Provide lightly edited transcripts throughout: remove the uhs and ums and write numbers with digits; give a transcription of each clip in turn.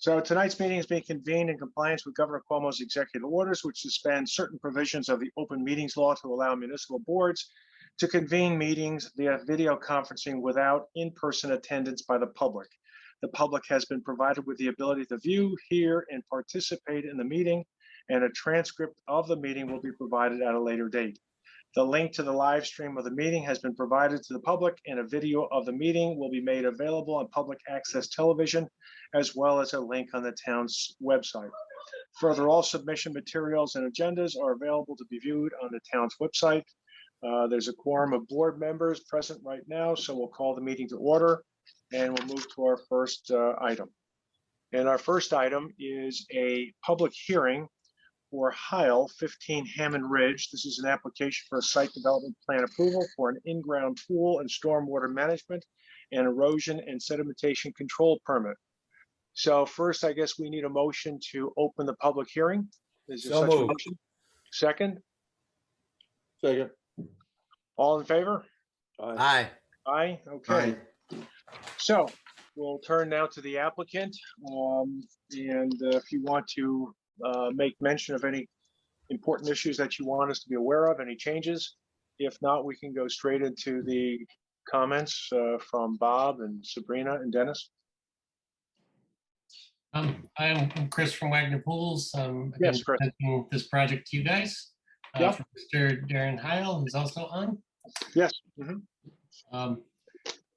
So tonight's meeting is being convened in compliance with Governor Cuomo's executive orders, which suspend certain provisions of the open meetings law to allow municipal boards to convene meetings via video conferencing without in-person attendance by the public. The public has been provided with the ability to view, hear, and participate in the meeting, and a transcript of the meeting will be provided at a later date. The link to the live stream of the meeting has been provided to the public, and a video of the meeting will be made available on public access television, as well as a link on the town's website. Further, all submission materials and agendas are available to be viewed on the town's website. There's a quorum of board members present right now, so we'll call the meeting to order, and we'll move to our first item. And our first item is a public hearing for Heil 15 Hammond Ridge. This is an application for a site development plan approval for an in-ground pool and stormwater management and erosion and sedimentation control permit. So first, I guess we need a motion to open the public hearing. Is there such a motion? Second? Second. All in favor? Aye. Aye, okay. So we'll turn now to the applicant. And if you want to make mention of any important issues that you want us to be aware of, any changes. If not, we can go straight into the comments from Bob and Sabrina and Dennis. I'm Chris from Wagner Pools. Yes, Chris. Presenting this project to you guys. Yeah. Mr. Darren Heil, who's also on. Yes.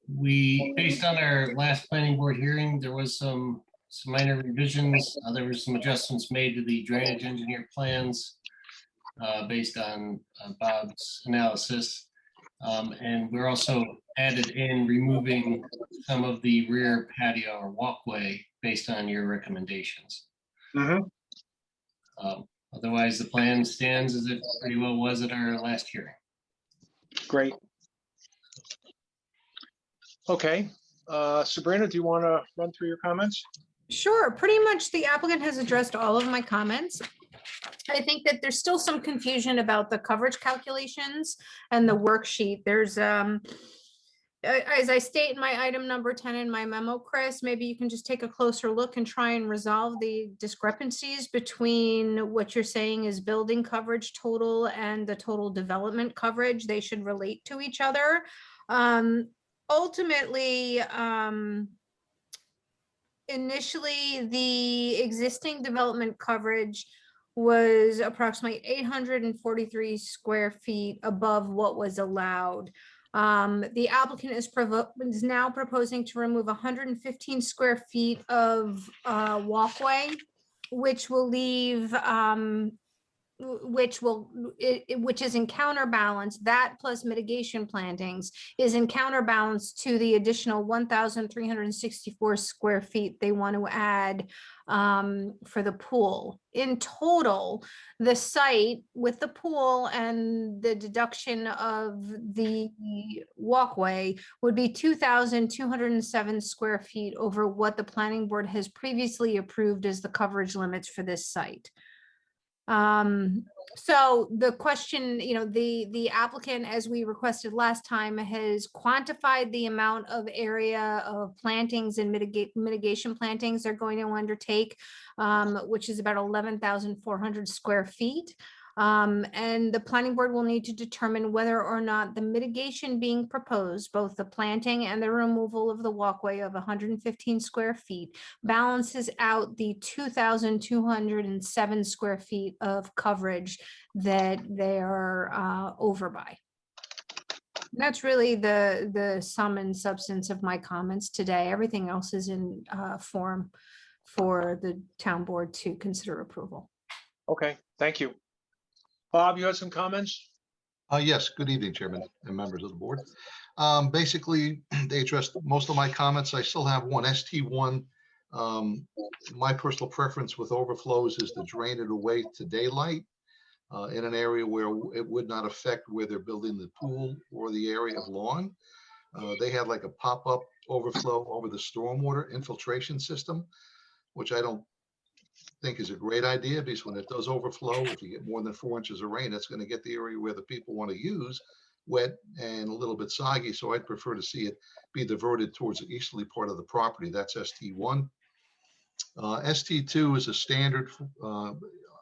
We, based on our last planning board hearing, there was some minor revisions. There were some adjustments made to the drainage engineer plans based on Bob's analysis. And we're also added in removing some of the rear patio or walkway based on your recommendations. Otherwise, the plan stands as it pretty well was at our last hearing. Great. Okay. Sabrina, do you want to run through your comments? Sure. Pretty much the applicant has addressed all of my comments. I think that there's still some confusion about the coverage calculations and the worksheet. There's, as I state in my item number 10 in my memo, Chris, maybe you can just take a closer look and try and resolve the discrepancies between what you're saying is building coverage total and the total development coverage. They should relate to each other. Ultimately, initially, the existing development coverage was approximately 843 square feet above what was allowed. The applicant is now proposing to remove 115 square feet of walkway, which will leave, which is in counterbalance. That plus mitigation plantings is in counterbalance to the additional 1,364 square feet they want to add for the pool. In total, the site with the pool and the deduction of the walkway would be 2,207 square feet over what the planning board has previously approved as the coverage limits for this site. So the question, the applicant, as we requested last time, has quantified the amount of area of plantings and mitigation plantings they're going to undertake, which is about 11,400 square feet. And the planning board will need to determine whether or not the mitigation being proposed, both the planting and the removal of the walkway of 115 square feet, balances out the 2,207 square feet of coverage that they are over by. And that's really the sum and substance of my comments today. Everything else is in form for the town board to consider approval. Okay, thank you. Bob, you had some comments? Yes, good evening, Chairman and members of the board. Basically, they addressed most of my comments. I still have one ST1. My personal preference with overflows is to drain it away to daylight in an area where it would not affect where they're building the pool or the area of lawn. They had like a pop-up overflow over the stormwater infiltration system, which I don't think is a great idea, because when it does overflow, if you get more than 4 inches of rain, it's going to get the area where the people want to use wet and a little bit soggy. So I'd prefer to see it be diverted towards the easterly part of the property. That's ST1. ST2 is a standard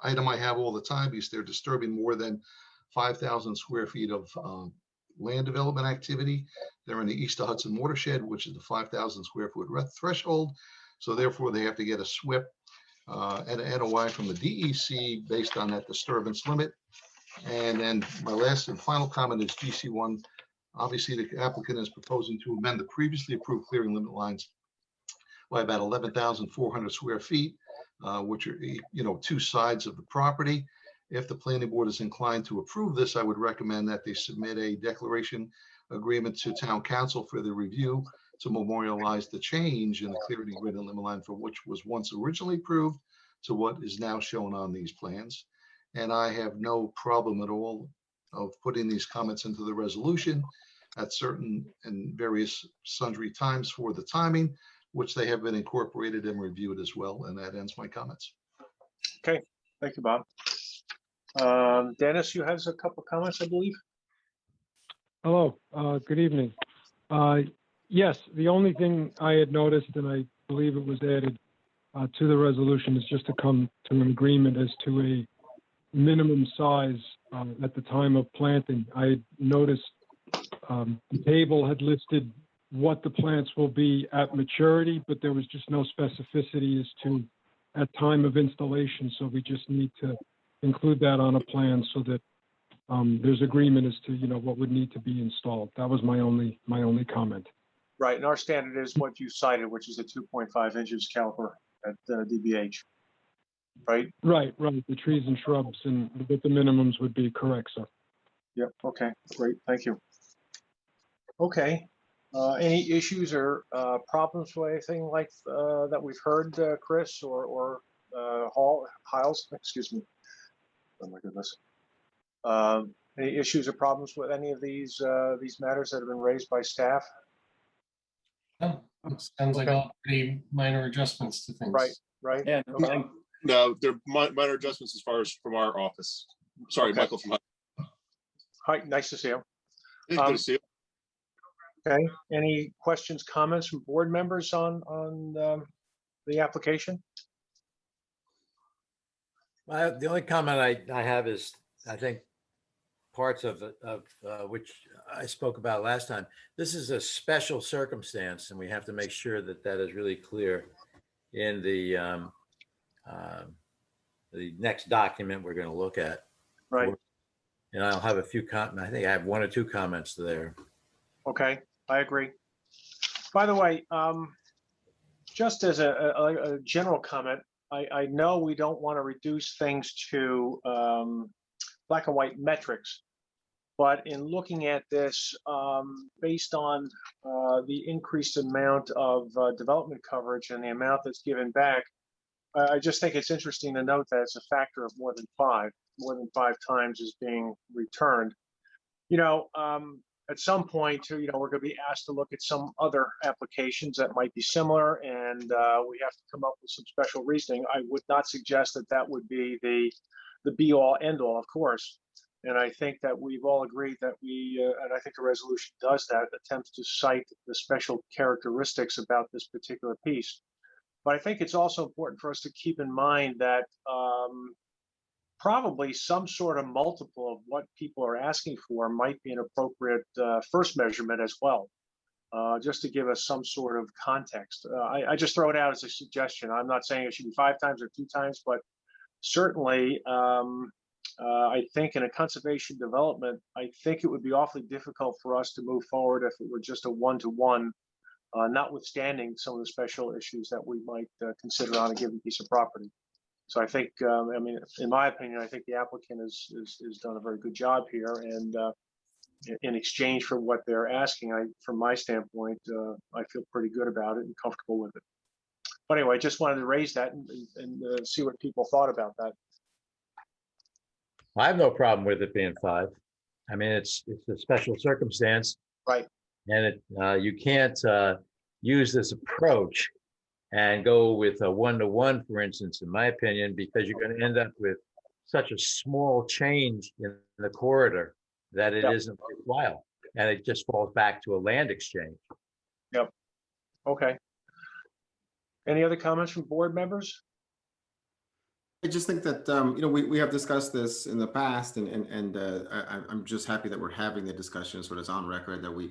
item I have all the time because they're disturbing more than 5,000 square feet of land development activity. They're in the East of Hudson watershed, which is the 5,000 square foot threshold. So therefore, they have to get a SWIP and an NOI from the DEC based on that disturbance limit. And then my last and final comment is GC1. Obviously, the applicant is proposing to amend the previously approved clearing limit lines by about 11,400 square feet, which are, two sides of the property. If the planning board is inclined to approve this, I would recommend that they submit a declaration agreement to town council for the review to memorialize the change in the clearing and grid limit line for which was once originally approved to what is now shown on these plans. And I have no problem at all of putting these comments into the resolution at certain and various sundry times for the timing, which they have been incorporated and reviewed as well. And that ends my comments. Okay, thank you, Bob. Dennis, you have a couple comments, I believe. Hello, good evening. Yes, the only thing I had noticed, and I believe it was added to the resolution, is just to come to an agreement as to a minimum size at the time of planting. I had noticed the table had listed what the plants will be at maturity, but there was just no specificity as to at time of installation. So we just need to include that on a plan so that there's agreement as to what would need to be installed. That was my only comment. Right, and our standard is what you cited, which is a 2.5 inches caliper at DBH, right? Right. The trees and shrubs and what the minimums would be, correct, sir. Yep, okay, great, thank you. Okay, any issues or problems with anything like that we've heard, Chris or Hiles, excuse me. Oh my goodness. Any issues or problems with any of these matters that have been raised by staff? No, it sounds like all pretty minor adjustments to things. Right. Yeah. Okay. No, they're minor adjustments as far as from our office. Sorry, Okay. Michael from. Hi, nice to see you. Good to see you. Okay, any questions, comments from board members on the application? The only comment I have is, I think parts of which I spoke about last time. This is a special circumstance, and we have to make sure that that is really clear in the next document we're going to look at. Right. And I'll have a few I think I have one or two comments there. Okay, I agree. By the way, just as a general comment, I know we don't want to reduce things to black and white metrics, but in looking at this, based on the increased amount of development coverage and the amount that's given back, I just think it's interesting to note that it's a factor of more than five times is being returned. At some point, we're going to be asked to look at some other applications that might be similar, and we have to come up with some special reasoning. I would not suggest that that would be the be-all, end-all, of course. And I think that we've all agreed that and I think the resolution does that, attempts to cite the special characteristics about this particular piece. But I think it's also important for us to keep in mind that probably some sort of multiple of what people are asking for might be an appropriate first measurement as well, just to give us some sort of context. I just throw it out as a suggestion. I'm not saying it should be 5 times or 2 times, but certainly I think in a conservation development, I think it would be awfully difficult for us to move forward if it were just a one-to-one, notwithstanding some of the special issues that we might consider on a given piece of property. So I think, in my opinion, I think the applicant has done a very good job here, and in exchange for what they're asking, from my standpoint, I feel pretty good about it and comfortable with it. But anyway, I just wanted to raise that and see what people thought about that. I have no problem with it being 5. I mean, it's a special circumstance, Right. And you can't use this approach and go with a 1-to-1, for instance, in my opinion, because you're going to end up with such a small change in the corridor that it isn't worthwhile, and it just falls back to a land exchange. Yep. Okay. Any other comments from board members? I just think that, we have discussed this in the past, and I'm just happy that we're having the discussion so it's on record that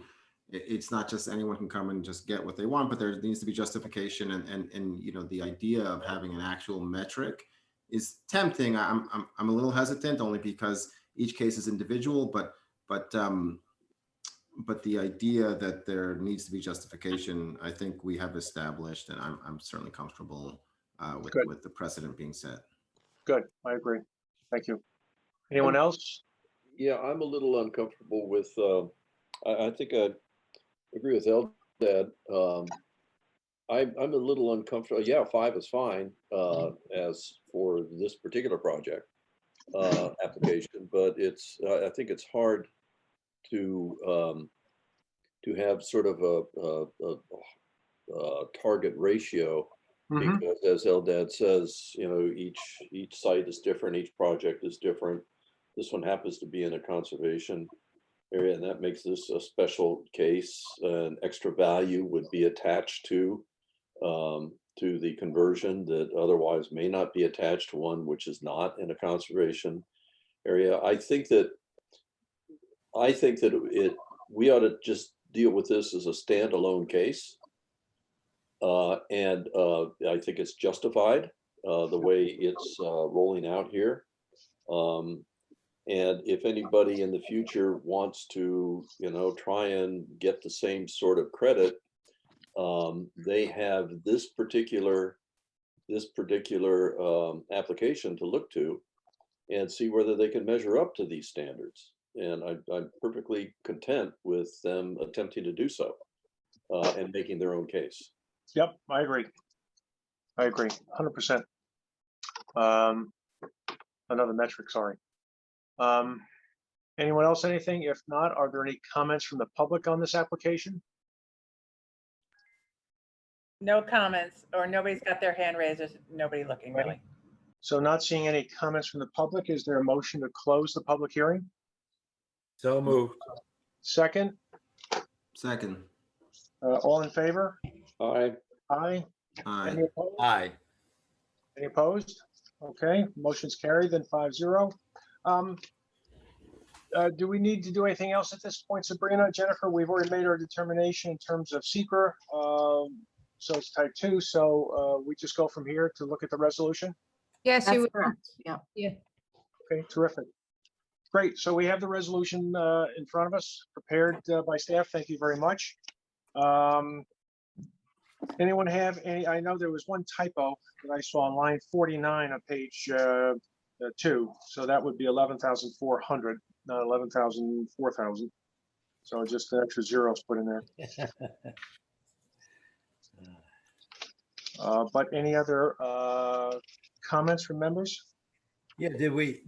it's not just anyone can come and just get what they want, but there needs to be justification, and the idea of having an actual metric is tempting. I'm a little hesitant only because each case is individual, but the idea that there needs to be justification, I think we have established, and I'm certainly comfortable Good. with the precedent being set. Good, I agree. Thank you. Anyone else? Yeah, I'm a little uncomfortable with, I think I agree with Eldad. I'm a little uncomfortable. Yeah, 5 is fine as for this particular project application, but I think it's hard to have sort of a target ratio. Mhm. Because as Eldad says, each site is different, each project is different. This one happens to be in a conservation area, and that makes this a special case. An extra value would be attached to the conversion that otherwise may not be attached to one which is not in a conservation area. I think that we ought to just deal with this as a standalone case. And I think it's justified the way it's rolling out here. And if anybody in the future wants to, try and get the same sort of credit, they have this particular application to look to and see whether they can measure up to these standards. And I'm perfectly content with them attempting to do so and making their own case. Yep, I agree. 100%. Another metric, sorry. Anyone else, anything? If not, are there any comments from the public on this application? No comments, or nobody's got their hand raised. There's nobody looking really. So not seeing any comments from the public, is there a motion to close the public hearing? So moved. Second, Second. all in favor? Aye. Aye. Aye. Any opposed? Aye. Any opposed? Okay, motion's carried, then 5-0. Do we need to do anything else at this point, Sabrina, Jennifer? We've already made our determination in terms of seeker. So it's type 2. So we just go from here to look at the resolution. Yes, you That's would. correct. Yeah. Okay, terrific. Great. So we have the resolution in front of us, prepared by staff. Thank you very much. Anyone have any? I know there was one typo that I saw on line 49 on page 2. So that would be 11,400, not 11,000, 4,000. So just an extra zeros put in there. But any other comments from members? Yeah, do we,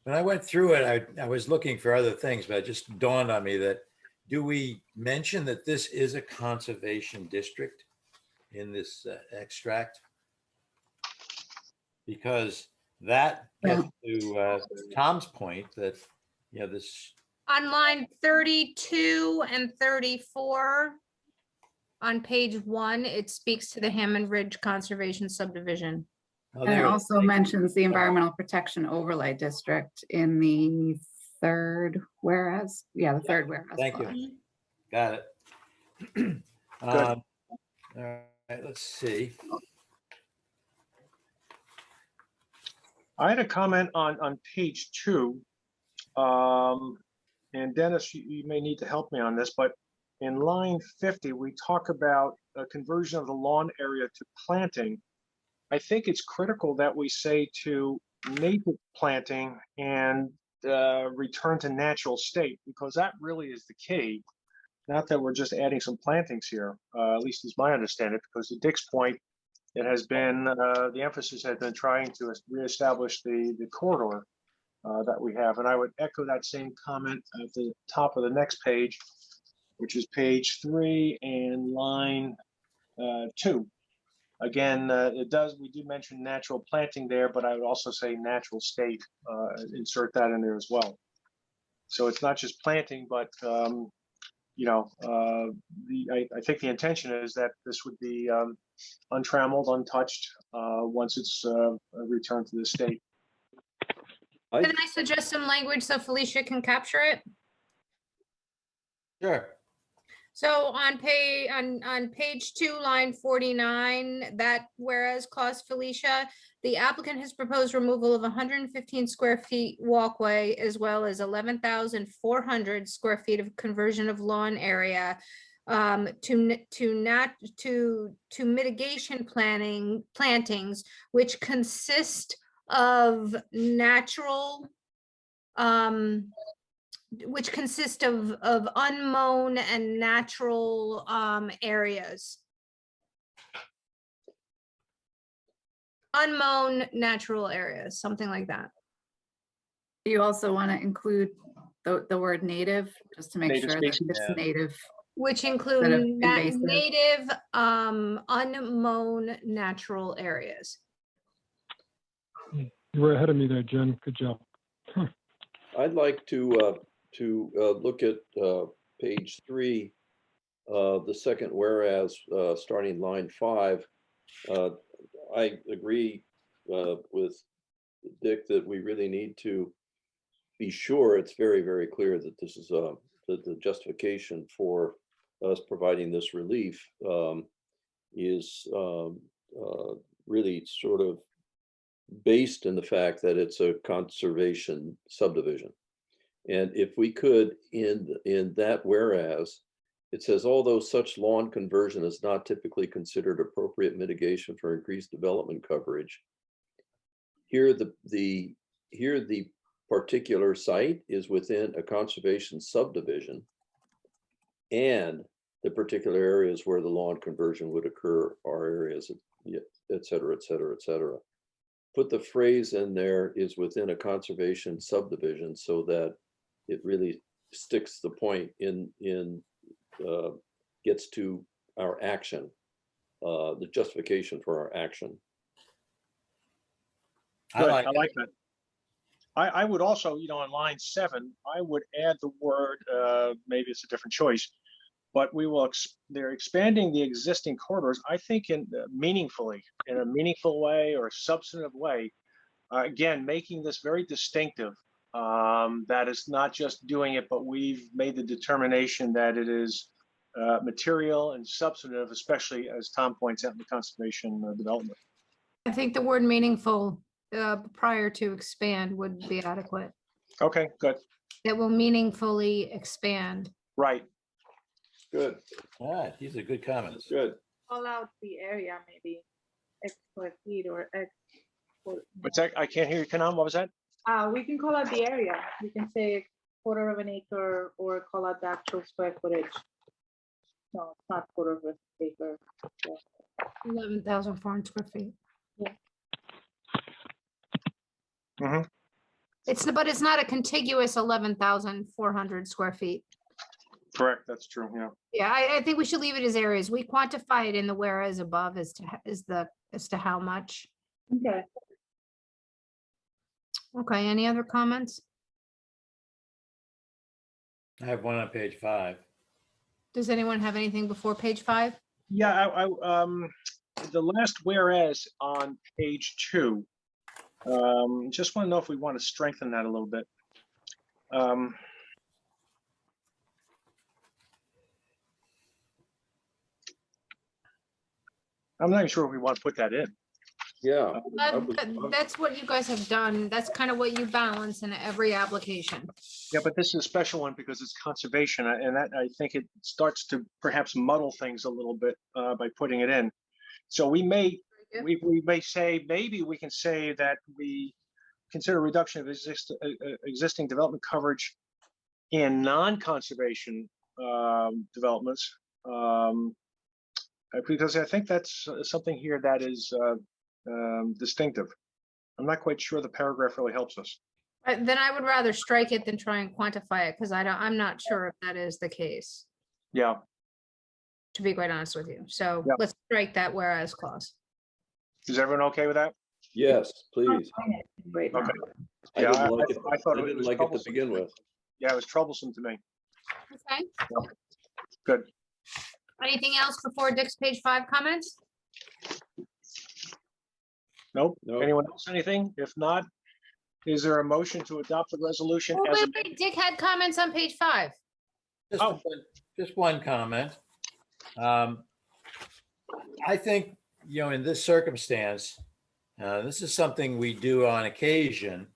when I went through it, I was looking for other things, but it just dawned on me that, do we mention that this is a conservation district in this extract? Because that gets to Tom's point that, this. On line 32 and 34, on page 1, it speaks to the Hammond Ridge Conservation Subdivision. Oh, And it there it is. also mentions the Environmental Protection Overlay District in the third whereas. Yeah, the third whereas. Thank you. clause. Got it. All right, let's see. I had a comment on page 2. And Dennis, you may need to help me on this, but in line 50, we talk about a conversion of the lawn area to planting. I think it's critical that we say to native planting and return to natural state, because that really is the key. Not that we're just adding some plantings here, at least is my understanding, because to Dick's point, it has been, the emphasis has been trying to reestablish the corridor that we have. And I would echo that same comment at the top of the next page, which is page 3 and line 2. Again, we do mention natural planting there, but I would also say natural state, insert that in there as well. So it's not just planting, but I think the intention is that this would be untrammeled, untouched, once it's returned to the state. Can I suggest some language so Felicia can capture it? Sure. So on page 2, line 49, that whereas clause, Felicia, the applicant has proposed removal of 115 square feet walkway as well as 11,400 square feet of conversion of lawn area to mitigation plantings, which consist of natural of unmown and natural areas. Unmown natural areas, something like that. You also want to include the word native, just to make Native sure that species. it's Yeah. native. Which Instead of include invasive. native unmown natural areas. You were ahead of me there, Jen. Good job. I'd like to look at page 3, the second whereas, starting line 5. I agree with Dick that we really need to be sure it's very, very clear that this is that the justification for us providing this relief is really sort of based in the fact that it's a conservation subdivision. And if we could, in that whereas, it says, although such lawn conversion is not typically considered appropriate mitigation for increased development coverage, here the particular site is within a conservation subdivision, and the particular areas where the lawn conversion would occur are areas, et cetera, et cetera, et cetera. Put the phrase in there is within a conservation subdivision so that it really sticks the point gets to our action, the justification for our action. Good, I like that. I would also, on line 7, I would add the word, maybe it's a different choice, but they're expanding the existing corridors, I think meaningfully, in a meaningful way or substantive way. Again, making this very distinctive, that is not just doing it, but we've made the determination that it is material and substantive, especially as Tom points out in the conservation development. I think the word meaningful prior to expand would be adequate. Okay, good. It will meaningfully expand. Right. Good, All right, these are good comments. good. Call out the area, maybe X square feet or X. What's that? I can't hear you, Kanan. What was that? We can call out the area. We can say quarter of an acre or call out the actual square footage. No, it's not quarter of an acre. 11,400 square feet. Yeah. Mm-hmm. But it's not a contiguous 11,400 square feet. Correct. That's true. Yeah. Yeah, I think we should leave it as areas. We quantify it in the whereas above as to how much. Okay. Okay, any other comments? I have one on page 5. Does anyone have anything before page 5? Yeah. The last whereas on page 2. Just want to know if we want to strengthen that a little bit. I'm not even sure if we want to put that in. Yeah. That's what you guys have done. That's kind of what you balance in every application. Yeah, but this is a special one because it's conservation, and that I think it starts to perhaps muddle things a little bit by putting it in. So we may say, maybe we can say that we consider reduction of existing development coverage in non-conservation developments, because I think that's something here that is distinctive. I'm not quite sure the paragraph really helps us. Then I would rather strike it than try and quantify it, because I'm not sure if that is the case, Yeah. to be quite honest with you. So Yeah. let's strike that whereas clause. Is everyone okay with that? Yes, please. Right now. Okay. I Yeah, didn't like it. I thought I it didn't was like it to troublesome. begin with. Yeah, it was troublesome to me. Okay. Good. Anything else before Dick's page 5 comments? Nope. Nope. Anyone else, anything? If not, is there a motion to adopt the resolution Oh, as wait, amended? wait, Dick had comments on page 5. Oh. Just one comment. I think, in this circumstance, this is something we do on occasion.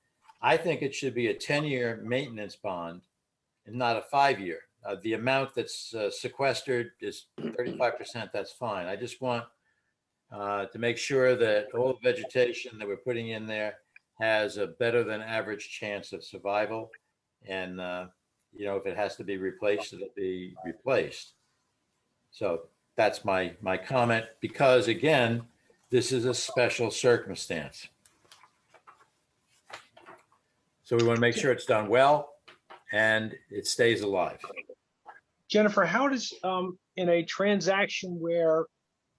I think it should be a 10-year maintenance bond and not a 5-year. The amount that's sequestered is 35%. That's fine. I just want to make sure that all the vegetation that we're putting in there has a better than average chance of survival. And, if it has to be replaced, it'll be replaced. So that's my comment, because again, this is a special circumstance. So we want to make sure it's done well and it stays alive. Jennifer, how does, in a transaction where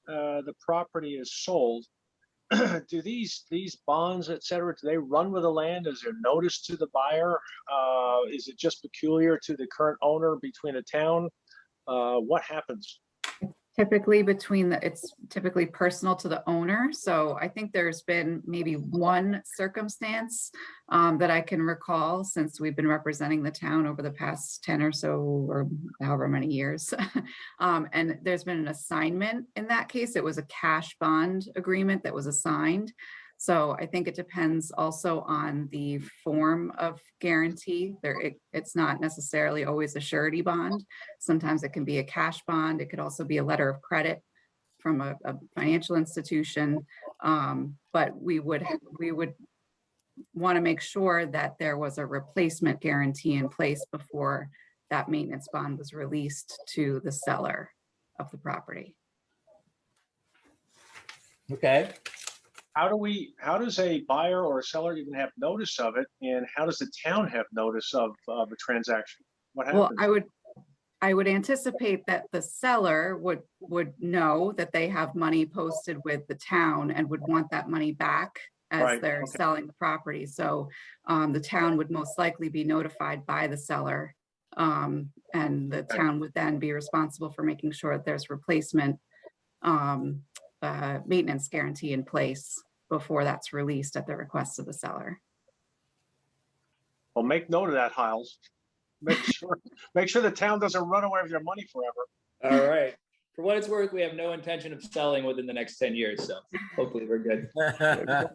the property is sold, do these bonds, et cetera, do they run with the land? Is there notice to the buyer? Is it just peculiar to the current owner between a town? What happens? Typically it's typically personal to the owner. So I think there's been maybe one circumstance that I can recall since we've been representing the town over the past 10 or so, or however many years. And there's been an assignment in that case. It was a cash bond agreement that was assigned. So I think it depends also on the form of guarantee. It's not necessarily always a surety bond. Sometimes it can be a cash bond. It could also be a letter of credit from a financial institution. But we would want to make sure that there was a replacement guarantee in place before that maintenance bond was released to the seller of the property. Okay. How does a buyer or a seller even have notice of it? And how does the town have notice of a transaction? What happens? Well, I would anticipate that the seller would know that they have money posted with the town and would want that money back as Right, they're okay. selling the property. So the town would most likely be notified by the seller. And the town would then be responsible for making sure that there's replacement maintenance guarantee in place before that's released at the request of the seller. Well, make note of that, Hiles. Make sure the town doesn't run away with your money forever. All right. For what it's worth, we have no intention of selling within the next 10 years. So hopefully we're good.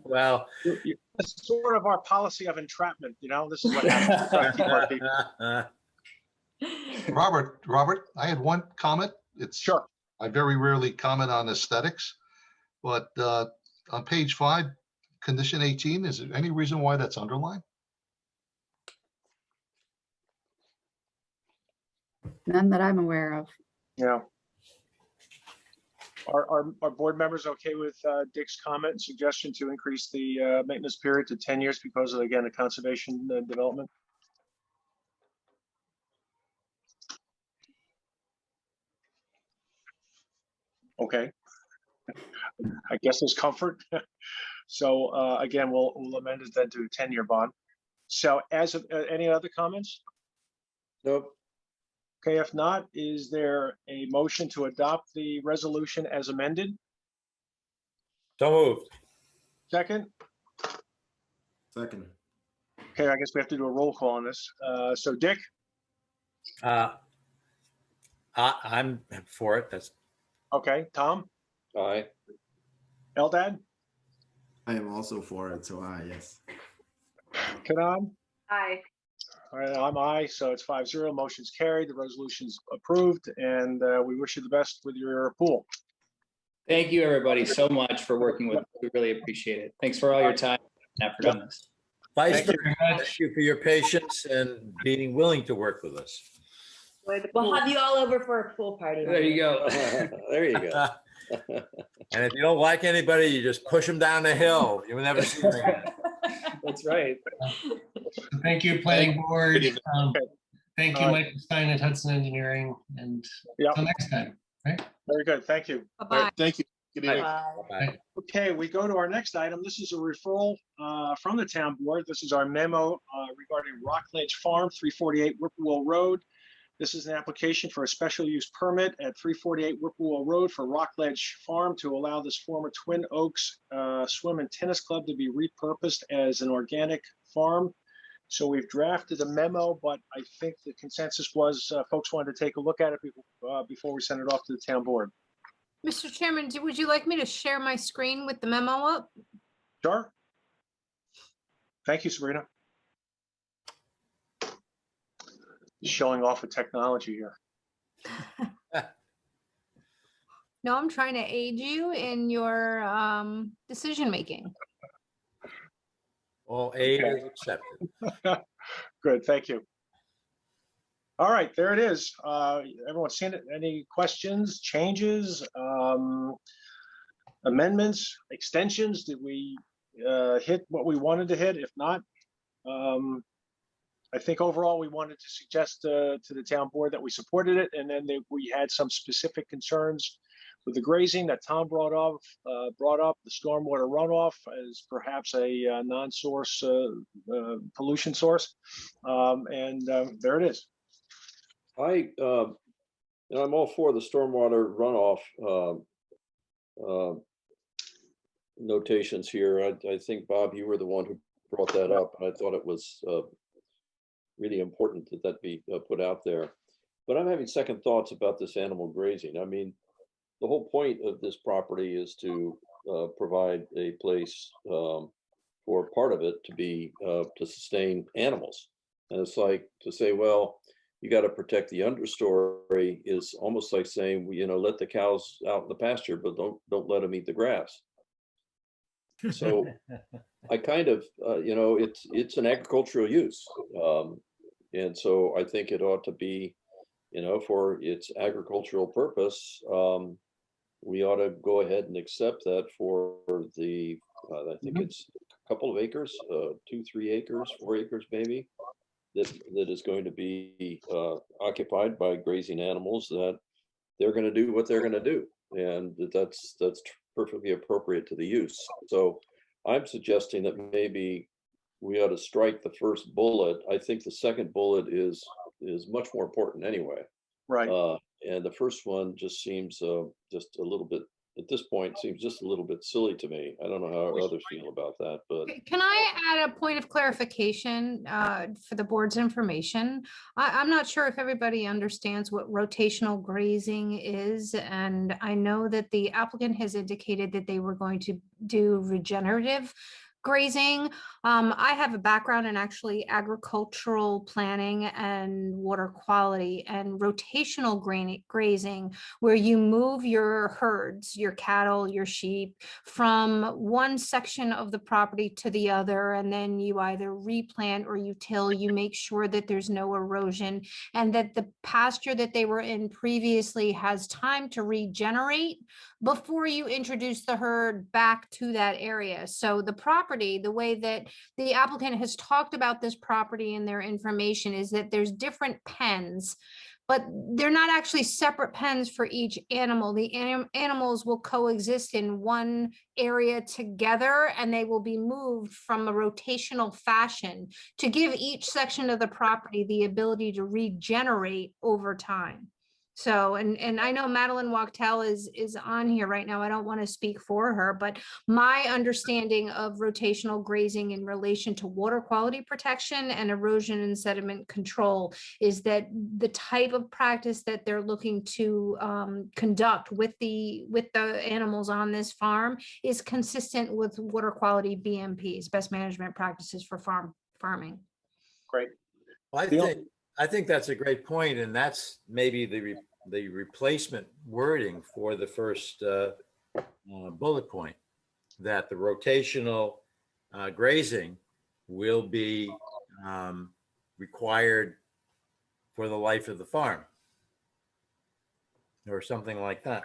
Well, It's sort of our policy of entrapment. This is what happens. We try to keep our people. Robert, I had one comment. Sure. I very rarely comment on aesthetics, but on page 5, condition 18, is there any reason why that's underlined? None that I'm aware of. Yeah. Are board members okay with Dick's comment and suggestion to increase the maintenance period to 10 years because of, again, the conservation development? Okay. I guess there's comfort. So again, we'll amend it then to a 10-year bond. So as of any other comments? Nope. Okay, if not, is there a motion to adopt the resolution as amended? So moved. Second? Second. Okay, I guess we have to do a roll call on this. So Dick, I'm for it. That's okay, Tom, Aye. Eldad, I am also for it, so yes. Kanan? Aye. All right, I'm aye, so it's 5-0, motion's carried, the resolution's approved, and we wish you the best with your pool. Thank you, everybody, so much for working with us. We really appreciate it. Thanks for all your time and effort on this. Vice Thank you Chair, thank you for your patience and being willing to work with us. We'll have you all over for a pool party. There you go. There you go. And if you don't like anybody, you just push them down the hill. You'll never see them again. That's right. Thank you, planning board. Okay. Thank you, Michael Stein at Hudson Engineering, and Yep. until next time. Very good, thank you. Bye-bye. Thank you. Good evening. Bye. Okay, we go to our next item. This is a referral from the town board. This is our memo regarding Rockledge Farm, 348 Whippoorwill Road. This is an application for a special use permit at 348 Whippoorwill Road for Rockledge Farm to allow this former Twin Oaks Swim and Tennis Club to be repurposed as an organic farm. So we've drafted a memo, but I think the consensus was folks wanted to take a look at it before we send it off to the town board. Mr. Chairman, would you like me to share my screen with the memo up? Sure. Thank you, Sabrina. Showing off with technology here. No, I'm trying to aid you in your decision making. All aid is accepted. Good, thank you. All right, there it is. Everyone seen it? Any questions, changes, amendments, extensions? Did we hit what we wanted to hit? If not, I think overall we wanted to suggest to the town board that we supported it, and then we had some specific concerns with the grazing that Tom brought up, the stormwater runoff as perhaps a non-source pollution source, and there it is. I'm all for the stormwater runoff notations here. I think, Bob, you were the one who brought that up, and I thought it was really important that that be put out there. But I'm having second thoughts about this animal grazing. I mean, the whole point of this property is to provide a place for part of it to be to sustain animals. And it's like to say, well, you got to protect the understory is almost like saying, you know, let the cows out in the pasture, but don't let them eat the grass. So I kind of, you know, it's an agricultural use. And so I think it ought to be, you know, for its agricultural purpose, we ought to go ahead and accept that for the, I think it's a couple of acres, 2, 3 acres, 4 acres maybe, that is going to be occupied by grazing animals, that they're going to do what they're going to do. And that's perfectly appropriate to the use. So I'm suggesting that maybe we ought to strike the first bullet. I think the second bullet is much more important anyway. Right. And the first one just seems just a little bit, at this point, seems just a little bit silly to me. I don't know how others feel about that, but. Can I add a point of clarification for the board's information? I'm not sure if everybody understands what rotational grazing is, and I know that the applicant has indicated that they were going to do regenerative grazing. I have a background in actually agricultural planning and water quality, and rotational grazing, where you move your herds, your cattle, your sheep from one section of the property to the other, and then you either replant or you till, you make sure that there's no erosion and that the pasture that they were in previously has time to regenerate before you introduce the herd back to that area. So the property, the way that the applicant has talked about this property in their information is that there's different pens, but they're not actually separate pens for each animal. The animals will coexist in one area together, and they will be moved from a rotational fashion to give each section of the property the ability to regenerate over time. So, and I know Madeline Wachtel is on here right now. I don't want to speak for her, but my understanding of rotational grazing in relation to water quality protection and erosion and sediment control is that the type of practice that they're looking to conduct with the animals on this farm is consistent with water quality BMPs, best management practices for farming. Great. I think that's a great point, and that's maybe the replacement wording for the first bullet point, that the rotational grazing will be required for the life of the farm, or something like that.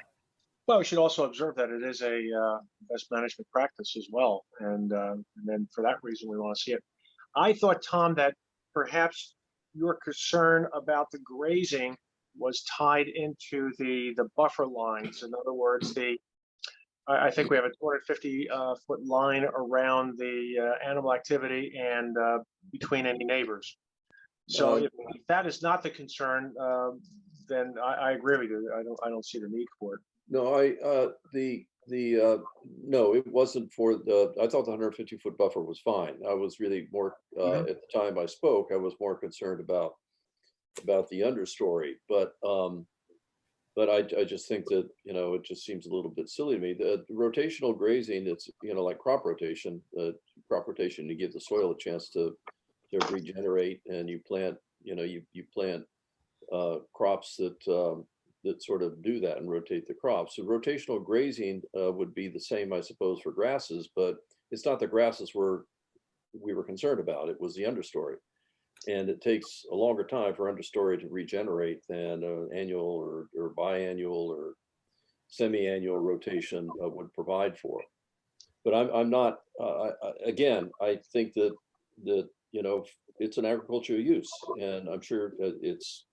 Well, we should also observe that it is a best management practice as well, and then for that reason we want to see it. I thought, Tom, that perhaps your concern about the grazing was tied into the buffer lines. In other words, I think we have a 250 foot line around the animal activity and between any neighbors. So if that is not the concern, then I agree with you. I don't see the need for it. No, no, it wasn't for I thought the 150-foot buffer was fine. I was really more, at the time I spoke, I was more concerned about the understory, but I just think that, it just seems a little bit silly to me. The rotational grazing, it's, like crop rotation, you give the soil a chance to regenerate, and you plant, you plant crops that sort of do that and rotate the crops. So rotational grazing would be the same, I suppose, for grasses, but it's not the grasses we were concerned about. It was the understory. And it takes a longer time for understory to regenerate than annual or biannual or semi-annual rotation would provide for. But I'm not, again, I think that it's an agricultural use, and I'm sure it's,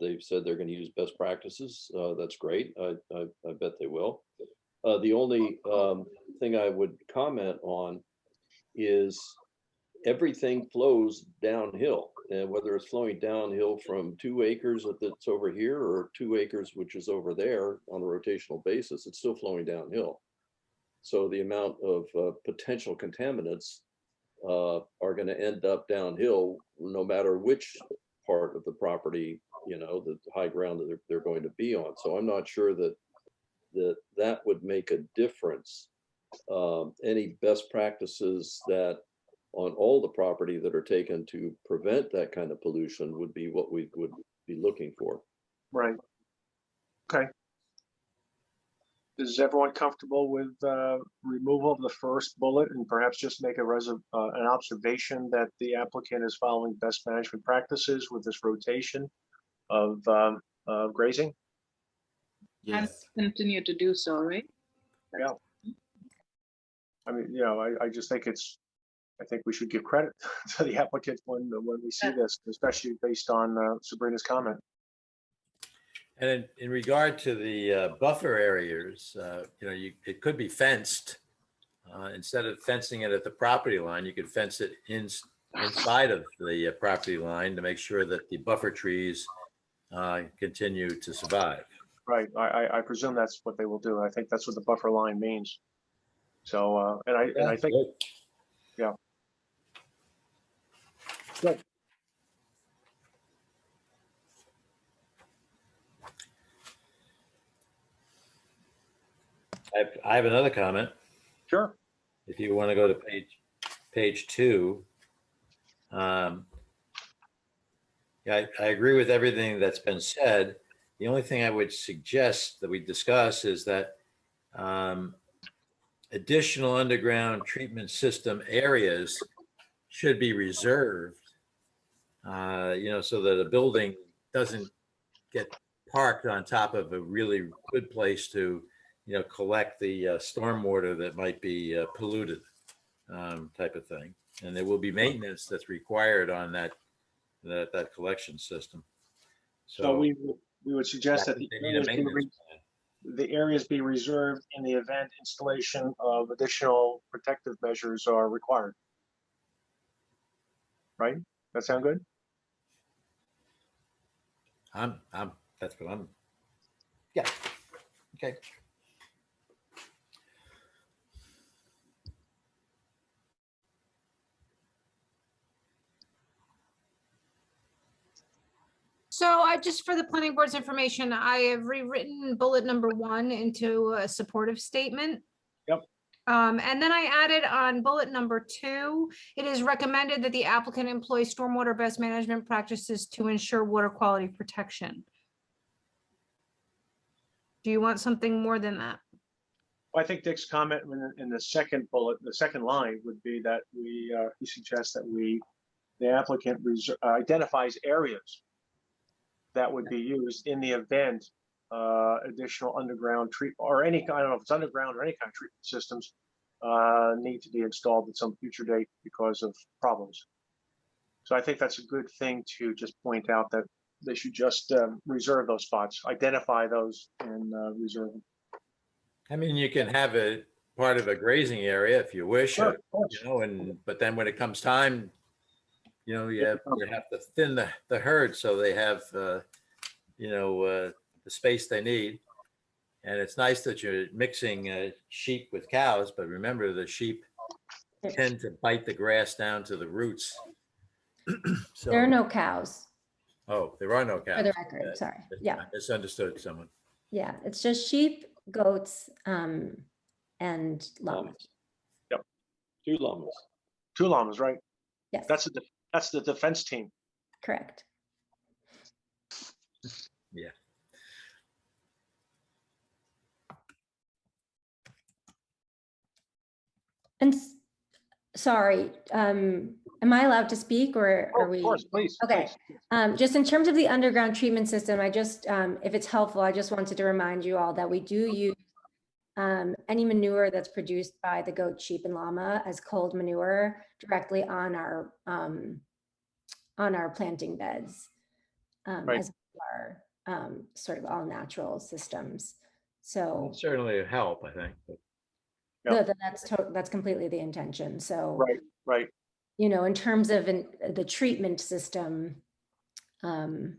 they've said they're going to use best practices. That's great. I bet they will. The only thing I would comment on is everything flows downhill, and whether it's flowing downhill from 2 acres that's over here or 2 acres, which is over there on a rotational basis, it's still flowing downhill. So the amount of potential contaminants are going to end up downhill, no matter which part of the property, the high ground that they're going to be on. So I'm not sure that would make a difference. Any best practices that on all the property that are taken to prevent that kind of pollution would be what we would be looking for. Right. Okay. Is everyone comfortable with removal of the first bullet, and perhaps just make an observation that the applicant is following best management practices with this rotation of grazing? Yes. And continue to do so, right? Yeah. I mean, I just think I think we should give credit to the applicant when we see this, especially based on Sabrina's comment. And in regard to the buffer areas, it could be fenced. Instead of fencing it at the property line, you could fence it inside of the property line to make sure that the buffer trees continue to survive. Right. I presume that's what they will do. I think that's what the buffer line means. So, and I think, yeah. Good. I have another comment. Sure. If you want to go to page 2. Yeah, I agree with everything that's been said. The only thing I would suggest that we discuss is that additional underground treatment system areas should be reserved, so that a building doesn't get parked on top of a really good place to, collect the stormwater that might be polluted, type of thing. And there will be maintenance that's required on that collection system. So we would suggest that the areas be reserved in the event installation of additional protective measures are required. Right? That sound good? That's what I'm. Yeah. Okay. So just for the planning board's information, I have rewritten bullet number 1 into a supportive statement. Yep. And then I added on bullet number 2, it is recommended that the applicant employ stormwater best management practices to ensure water quality protection. Do you want something more than that? Well, I think Dick's comment in the second bullet, the second line would be that he suggests that the applicant identifies areas that would be used in the event additional underground treat or any kind, I don't know if it's underground or any kind of treatment systems need to be installed at some future date because of problems. So I think that's a good thing to just point out, that they should just reserve those spots, identify those and reserve them. I mean, you can have a part of a grazing area if you wish, Sure, but then when it comes time, you have to thin the herd so they have, the space they need. And it's nice that you're mixing sheep with cows, but remember the sheep tend to bite the grass down to the roots. So, There are no cows, oh, there are no cows. for the record, sorry. Yeah, I misunderstood someone. yeah, it's just sheep, goats, and llamas. Yep. 2 llamas. 2 llamas, right? Yes, That's the defense team. correct. Yeah. And sorry, am I allowed to speak or are we? Of course, please. Okay. Please. Just in terms of the underground treatment system, I just, if it's helpful, I just wanted to remind you all that we do use any manure that's produced by the goat, sheep, and llama as cold manure directly on our planting beds, Right. as our sort of all natural systems. So It's certainly a help, I think. But Yeah. that's completely the intention. So Right. in terms of the treatment system, we'll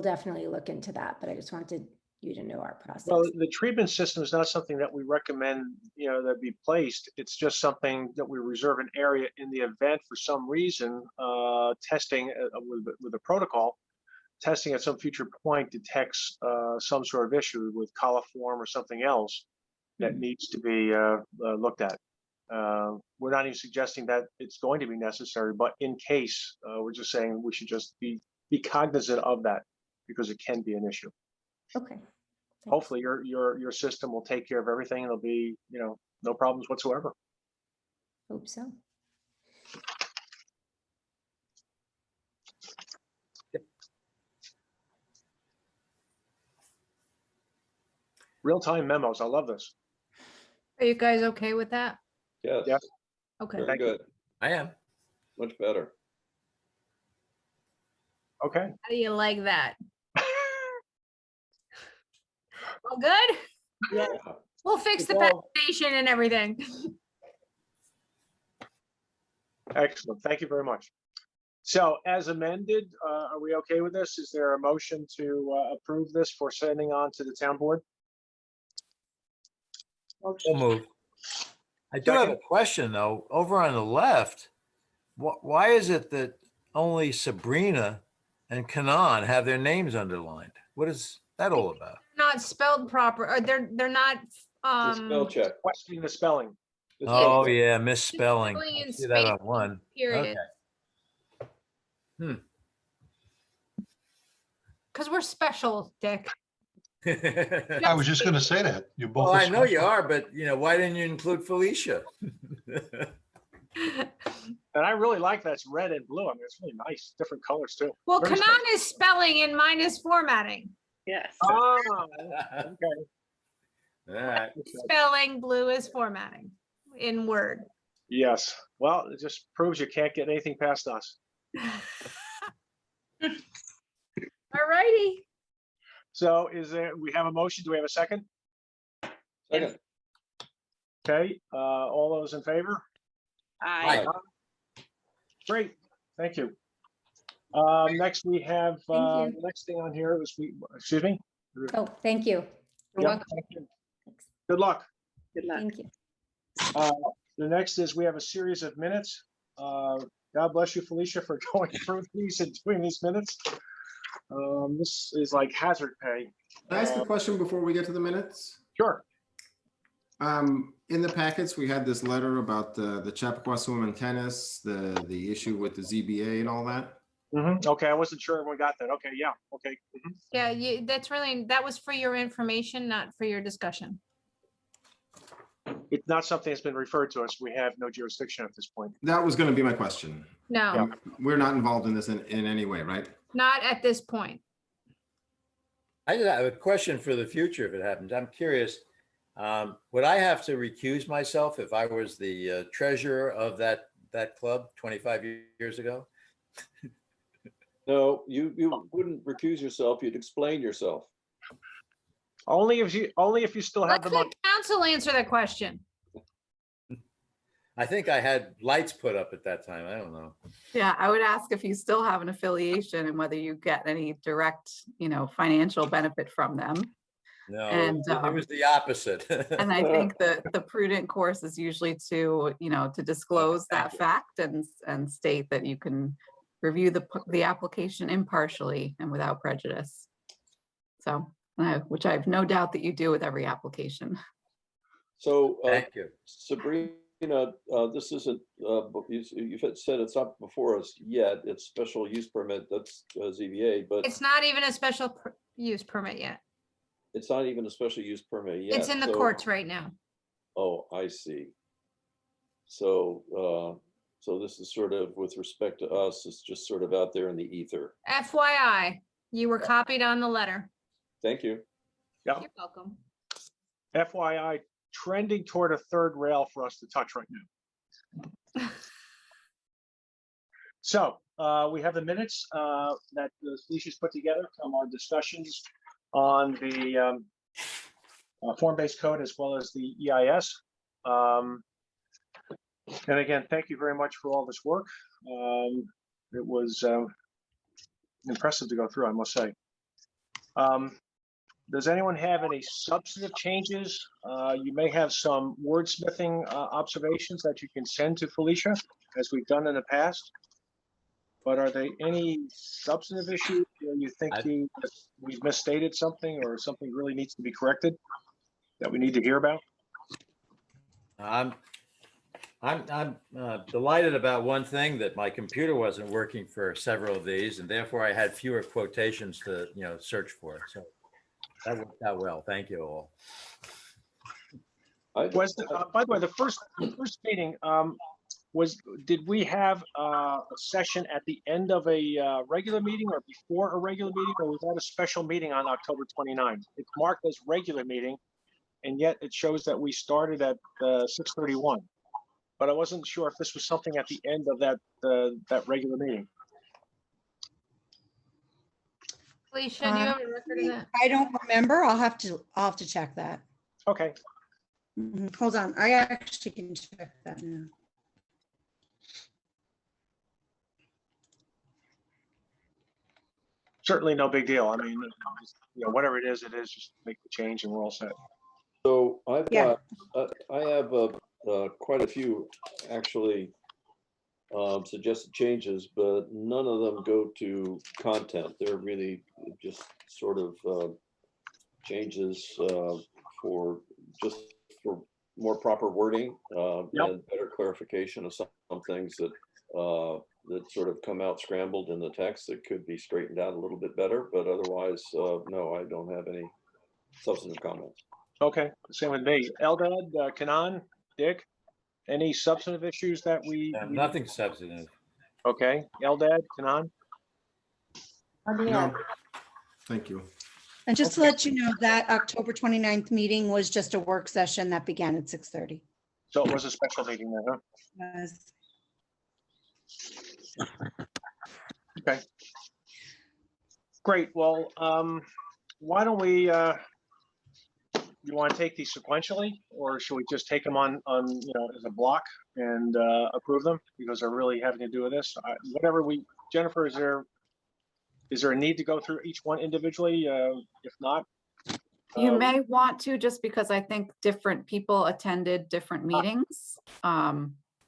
definitely look into that, but I just wanted you to know our process. Well, the treatment system is not something that we recommend, that be placed. It's just something that we reserve an area in the event for some reason, testing with a protocol, testing at some future point detects some sort of issue with coliform or something else that needs to be looked at. We're not even suggesting that it's going to be necessary, but in case, we're just saying we should just be cognizant of that because it can be an issue. Okay. Thanks. Hopefully your system will take care of everything and there'll be, no problems whatsoever. Hope so. Real-time memos. I love this. Are you guys okay with that? Yes. Yeah. Okay. Very Thank you. good. I am. Much better. Okay. How do you like that? All good? Yeah. We'll fix the Well- station and everything. Excellent. Thank you very much. So as amended, are we okay with this? Is there a motion to approve this for sending on to the town board? So moved. I do have a question though. Over on the left, why is it that only Sabrina and Kanan have their names underlined? What is that all about? Not spelled proper, or they're not, The spell check. Questioning the spelling. The spell Oh check. yeah, misspelling. Spelling I and see that on spacing, one. period. Okay. Because we're special, Dick. I was just going to say that. You both. Well, are I know you special. are, but why didn't you include Felicia? And I really like that. It's red and blue. I mean, it's really nice. Different colors too. Well, Very Kanan is spelling and mine is formatting. Yes. Ah, okay. All right. Spelling, blue is formatting in Word. Yes. Well, it just proves you can't get anything past us. All righty. So we have a motion. Do we have a second? Second. Okay, all those in favor? Aye. Great, thank you. Next we have, Thank the next thing on here is excuse me? Oh, thank you. You're Yep, welcome. thank you. Good luck. Good luck. Thank you. The next is we have a series of minutes. God bless you, Felicia, for going through these and doing these minutes. This is like hazard pay. Can I ask a question before we get to the minutes? Sure. In the packets, we had this letter about the Chappaqua swim and tennis, the issue with the ZBA and all that. Okay, I wasn't sure everyone got that. Okay, yeah, okay. Yeah, that was for your information, not for your discussion. It's not something that's been referred to us. We have no jurisdiction at this point. That was going to be my question. No, We're not involved in this in any way, right? not at this point. I just have a question for the future if it happens. I'm curious. Would I have to recuse myself if I was the treasurer of that club 25 years ago? No, you wouldn't recuse yourself. You'd explain yourself. Only if you still have Let the the money. council answer that question. I think I had lights put up at that time. I don't know. Yeah, I would ask if you still have an affiliation and whether you get any direct, financial benefit from them. No, And, it was the opposite. And I think that the prudent course is usually to disclose that fact and state that you can review the application impartially and without prejudice. So, which I have no doubt that you do with every application. So, Thank you. Sabrina, this isn't, you've said it's not before us yet. It's special use permit, that's ZBA, but It's not even a special use permit yet. it's not even a special use permit yet. It's in the So- courts right now. Oh, I see. So, so this is sort of, with respect to us, it's just sort of out there in the ether. FYI, you were copied on the letter. Thank you. Yeah. You're welcome. FYI, trending toward a third rail for us to touch right now. So we have the minutes that Felicia's put together from our discussions on the form-based code as well as the EIS. And again, thank you very much for all this work. It was impressive to go through, I must say. Does anyone have any substantive changes? You may have some wordsmithing observations that you can send to Felicia, as we've done in the past. But are there any substantive issues where you think we've misstated something or something really needs to be corrected that we need to hear about? I'm delighted about one thing, that my computer wasn't working for several of these, and therefore I had fewer quotations to search for. So that worked out well. Thank you all. Was by the way, the first meeting did we have a session at the end of a regular meeting or before a regular meeting, or was that a special meeting on October 29th? It's marked as regular meeting, and yet it shows that we started at 6:31. But I wasn't sure if this was something at the end of that regular meeting. Felicia, do you have a record of that? I don't remember. I'll have to check that. Okay. Hold on. I actually can check that now. Certainly no big deal. I mean, whatever it is, just make the change and we're all set. So I have quite a few actually suggested changes, but none of them go to content. They're really just sort of changes for more proper wording and better clarification of some things that sort of come out scrambled in the text that could be straightened out a little bit better. But otherwise, no, I don't have any substantive comments. Okay, same with me. Eldad, Kanan, Dick, any substantive issues that we? Nothing substantive. Okay, Eldad, Kanan? No, thank you. And just to let you know, that October 29th meeting was just a work session that began at 6:30. So it was a special meeting then, huh? Okay. Great. Well, why don't we? You want to take these sequentially, or should we just take them on as a block and approve them because they're really having to do with this? Whatever Jennifer, is there a need to go through each one individually? If not, You may want to, just because I think different people attended different meetings.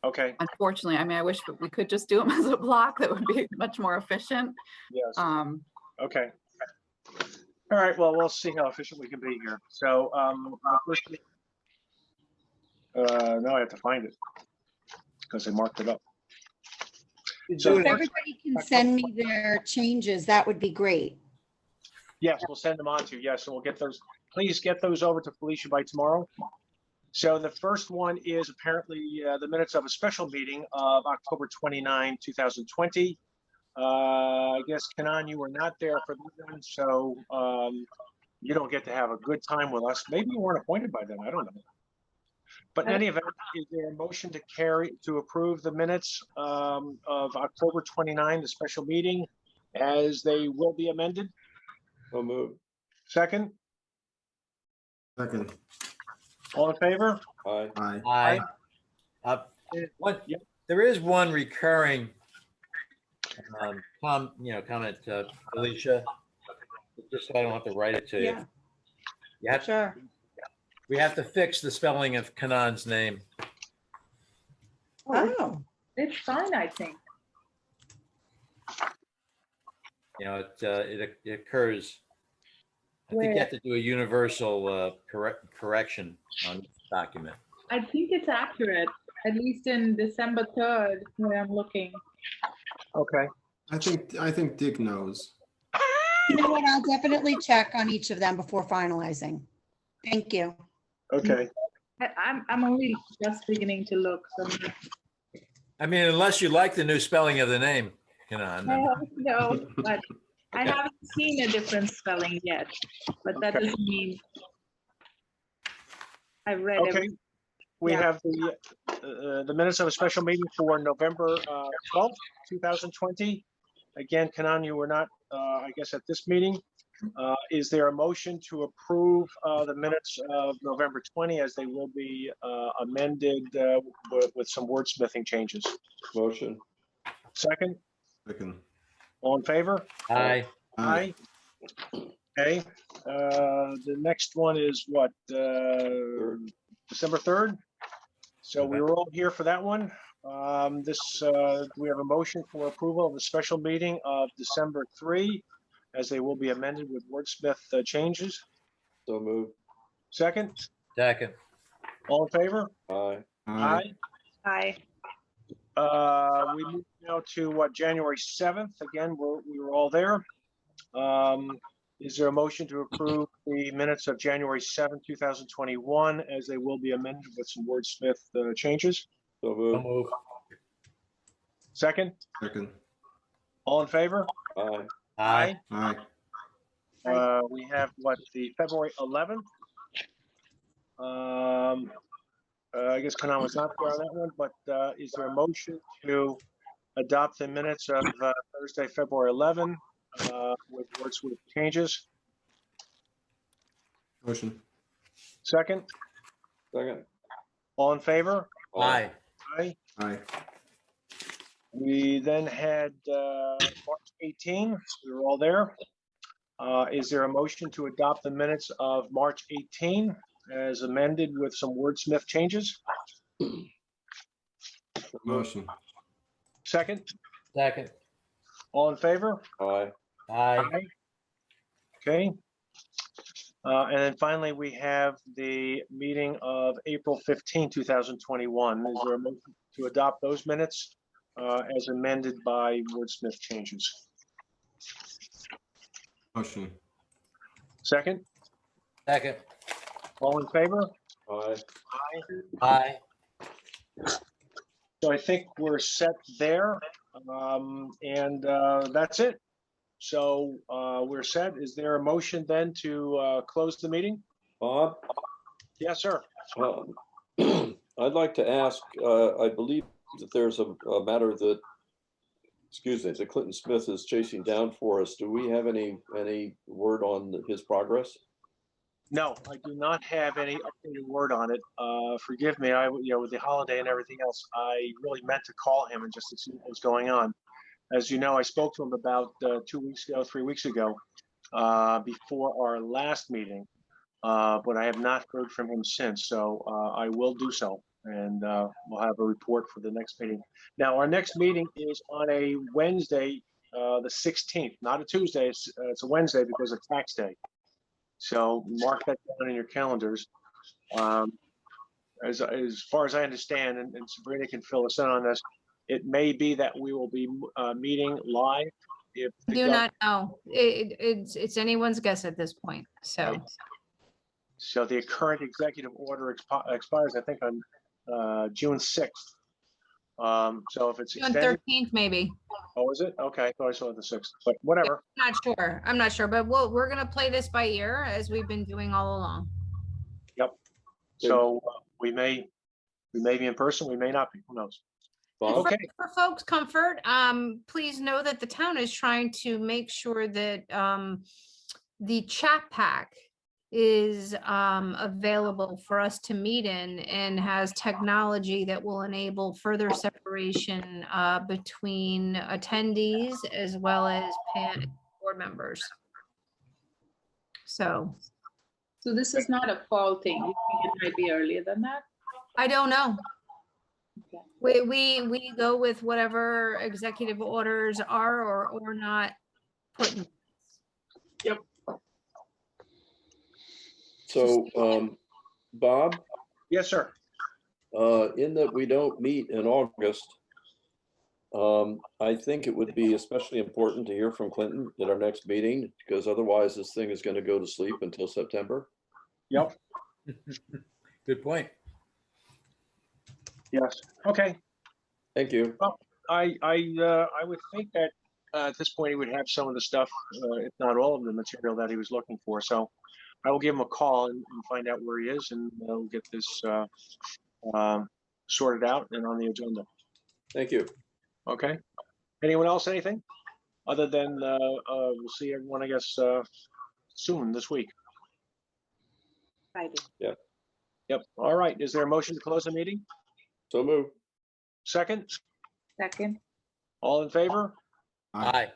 Okay. Unfortunately, I mean, I wish we could just do them as a block. That would be much more efficient. Yes. Okay. All right. Well, we'll see how efficient we can be here. So now I have to find it because they marked it up. So if everybody can send me their changes, that would be great. Yes, we'll send them on to you. Yes, so we'll get those. Please get those over to Felicia by tomorrow. So the first one is apparently the minutes of a special meeting of October 29, 2020. I guess, Kanan, you were not there for that one, so you don't get to have a good time with us. Maybe you weren't appointed by them. I don't know. But in any event, is there a motion to approve the minutes of October 29, the special meeting, as they will be amended? So moved. Second? Second. All in favor? Aye. Aye. I What, there is one recurring comment, Felicia, just so I don't have to write it to you. Yeah. You have, Sure. we have to fix the spelling of Kanan's name. Oh, It's fine, I think. You know, it occurs. I think you have to do a universal correction on this document. I think it's accurate, at least in December 3rd, where I'm looking. Okay. I think Dick knows. you know what? I'll definitely check on each of them before finalizing. Thank you. Okay. I'm only just beginning to look, so. I mean, unless you like the new spelling of the name, Kanan. No, but I haven't seen a different spelling yet, but that doesn't mean I've read Okay. everything. We Yeah. have the minutes of a special meeting for November 12th, 2020. Again, Kanan, you were not, I guess, at this meeting. Is there a motion to approve the minutes of November 20 as they will be amended with some wordsmithing changes? Motion. Second, Second. all in favor? Aye. Aye. Okay, the next one is what, December 3rd? So we were all here for that one. We have a motion for approval of the special meeting of December 3, as they will be amended with wordsmith changes. So moved. Second, Second. all in favor? Aye. Aye. Aye. We move now to what, January 7th? Again, we were all there. Is there a motion to approve the minutes of January 7th, 2021, as they will be amended with some wordsmith changes? So moved. Second, Second. all in favor? Aye. Aye. Aye. We have what, the February 11th? I guess Kanan was not there on that one, but is there a motion to adopt the minutes of Thursday, February 11, with wordsmith changes? Motion. Second, Second. all in favor? Aye. Aye. Aye. We then had March 18, we were all there. Is there a motion to adopt the minutes of March 18 as amended with some wordsmith changes? Motion. Second, Second. all in favor? Aye. Aye. Okay. And then finally, we have the meeting of April 15, 2021. Is there a motion to adopt those minutes as amended by wordsmith changes? Motion. Second, Second. all in favor? Aye. Aye. So I think we're set there. That's it. So we're set. Is there a motion then to close the meeting? Bob? Yes, sir. I'd like to ask, I believe that there's a matter that, that Clinton Smith is chasing down for us. Do we have any word on his progress? No, I do not have any updated word on it. Forgive me, with the holiday and everything else, I really meant to call him and just to see what was going on. As you know, I spoke to him about 2 weeks ago, 3 weeks ago, before our last meeting, but I have not heard from him since. So I will do so, and we'll have a report for the next meeting. Now, our next meeting is on a Wednesday, the 16th, not a Tuesday. It's a Wednesday because of tax day. So mark that down in your calendars. As far as I understand, and Sabrina can fill us in on this, it may be that we will be meeting live. I do not know. It's anyone's guess at this point. So. Right. So the current executive order expires, I think, on June 6th. So if it's June extended, 13th, maybe. oh, is it? Okay, I thought I saw it the 6th, but whatever. I'm not sure, but we're gonna play this by ear as we've been doing all along. Yep. So we may be in person, we may not be. Who knows? And Okay. for folks' comfort, please know that the town is trying to make sure that the chat pack is available for us to meet in and has technology that will enable further separation between attendees as well as board members. So this is not a fall thing. You think it might be earlier than that? I don't know. Okay. We go with whatever executive orders are or not put in. Yep. So, Bob, Yes, sir. in that we don't meet in August, I think it would be especially important to hear from Clinton at our next meeting, because otherwise this thing is going to go to sleep until September. Yep. Good point. Yes. Okay. Thank you. Well, I would think that at this point he would have some of the stuff, if not all of the material that he was looking for. So I will give him a call and find out where he is, and we'll get this sorted out and on the agenda. Thank you. Okay. Anyone else? Anything other than we'll see everyone, I guess, soon this week. Friday. Yep. Yep. All right. Is there a motion to close the meeting? So move. Second. Second. All in favor? Aye.